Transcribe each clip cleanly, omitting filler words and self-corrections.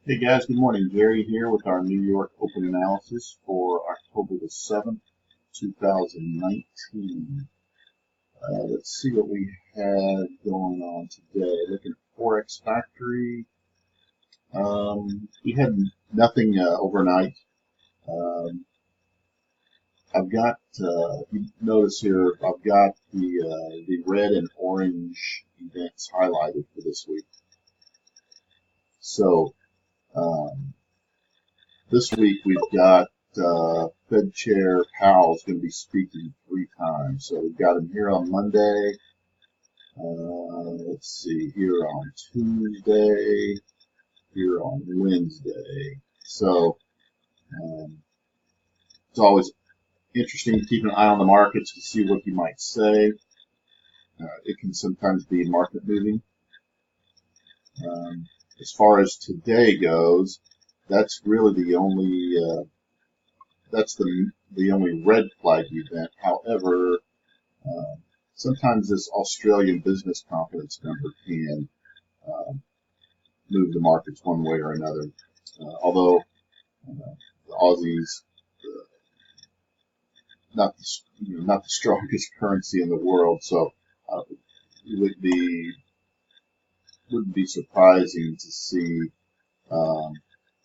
Hey guys, good morning. Gary here with our New York Open analysis for October the 7th, 2019. Let's see what we had going on today. Looking at Forex Factory. We had nothing overnight. Um, I've got, you notice here, I've got the red and orange events highlighted for this week. So, um, this week we've got Fed Chair Powell is going to be speaking 3 times. So we've got him here on Monday. Let's see, here on Tuesday, here on Wednesday. So it's always interesting to keep an eye on the markets to see what he might say. It can sometimes be market moving. As far as today goes, that's really the only that's the only red flag event. However, sometimes this Australian business confidence number can move the markets one way or another. Although the Aussies, not the strongest currency in the world, so it wouldn't be surprising to see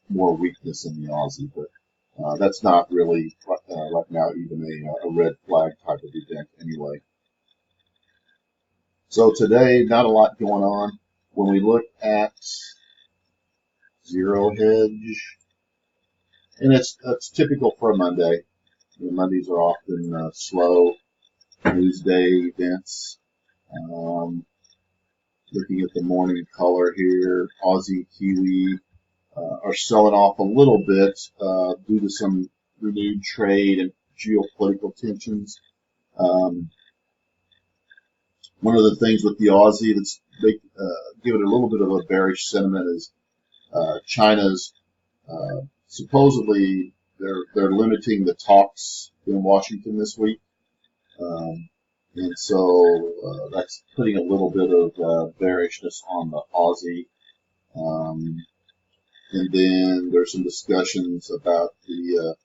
more weakness in the Aussie, but that's not really right now even a red flag type of event anyway. So today, not a lot going on. When we look at zero hedge, and that's typical for a Monday. Mondays are often slow news day events. Looking at the morning color here, Aussie Kiwi are selling off a little bit due to some renewed trade and geopolitical tensions. One of the things with the Aussie that's give it a little bit of a bearish sentiment is China's supposedly they're limiting the talks in Washington this week, and so that's putting a little bit of bearishness on the Aussie. And then there's some discussions about the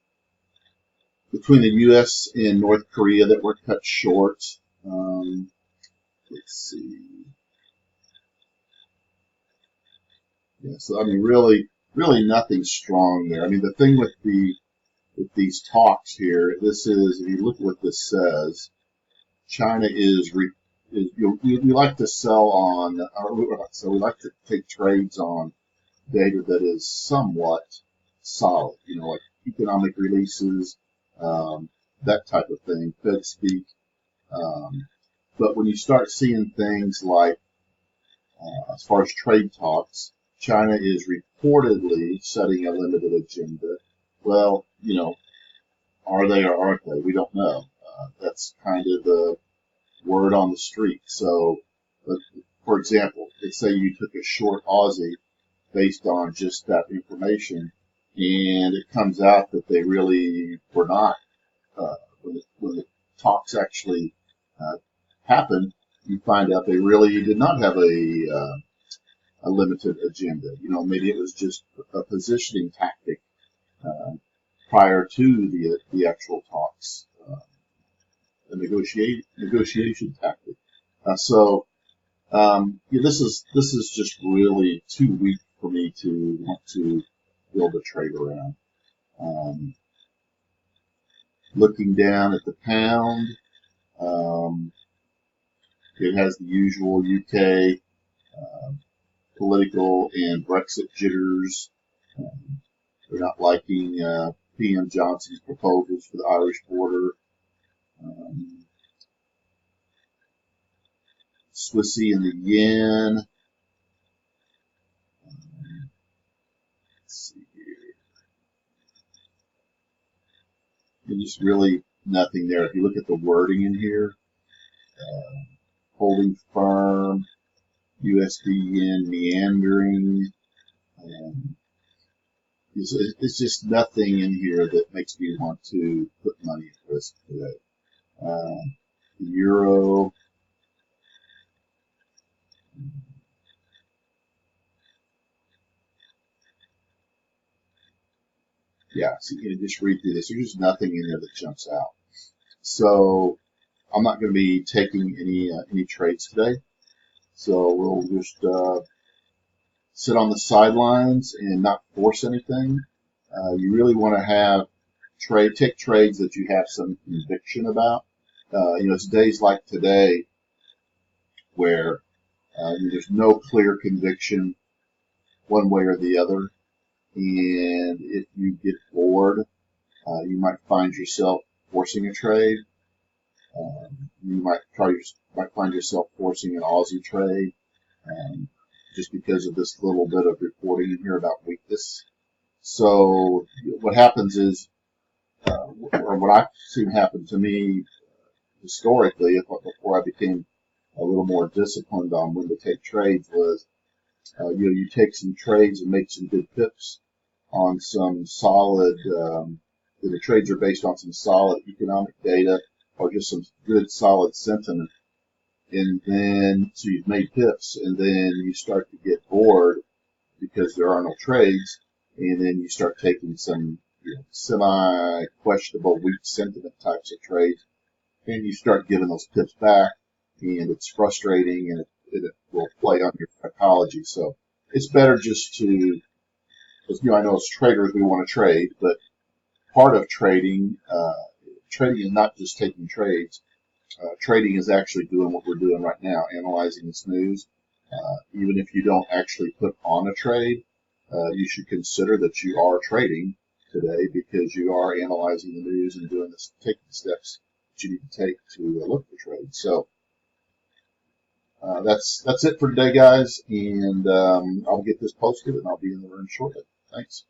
between the U.S. and North Korea that were cut short. Let's see. Yeah, so I mean, really nothing strong there. I mean, the thing with these talks here, this is, if you look at what this says, China is we like to sell on, so we like to take trades on data that is somewhat solid, like economic releases, that type of thing, Fed speak. But when you start seeing things like, as far as trade talks, China is reportedly setting a limited agenda. Well, are they or aren't they? We don't know. That's kind of the word on the street. So, for example, let's say you took a short Aussie based on just that information, and it comes out that they really were not, when the talks actually happened, you find out they really did not have a limited agenda. Maybe it was just a positioning tactic prior to the actual talks, a negotiation tactic. This is just really too weak for me to want to build a trade around. Looking down at the pound, it has the usual UK political and Brexit jitters. They're not liking PM Johnson's proposals for the Irish border. Swissy and the yen. Let's see here. There's just really nothing there. If you look at the wording in here, holding firm, USD yen meandering. It's just nothing in here that makes me want to put money at risk today. The euro. Yeah, so you can just read through this. There's just nothing in there that jumps out. So I'm not going to be taking any trades today. So we'll just sit on the sidelines and not force anything. You really want to have take trades that you have some conviction about. It's days like today where there's no clear conviction one way or the other, and if you get bored, you might find yourself forcing a trade. You might find yourself forcing an Aussie trade, just because of this little bit of reporting in here about weakness. So what happens is, or what I've seen happen to me historically, before I became a little more disciplined on when to take trades, was you take some trades and make some good pips on some solid. The trades are based on some solid economic data or just some good solid sentiment, and then so you've made pips, and then you start to get bored because there are no trades, and then you start taking some semi-questionable weak sentiment types of trades, and you start giving those pips back, and it's frustrating, and it will play on your psychology. So it's better just to, because I know as traders we want to trade, but part of trading is not just taking trades. Trading is actually doing what we're doing right now, analyzing this news. Even if you don't actually put on a trade, you should consider that you are trading today because you are analyzing the news and taking the steps that you need to take to look for trades. So that's it for today, guys, and I'll get this posted and I'll be in the room shortly. Thanks.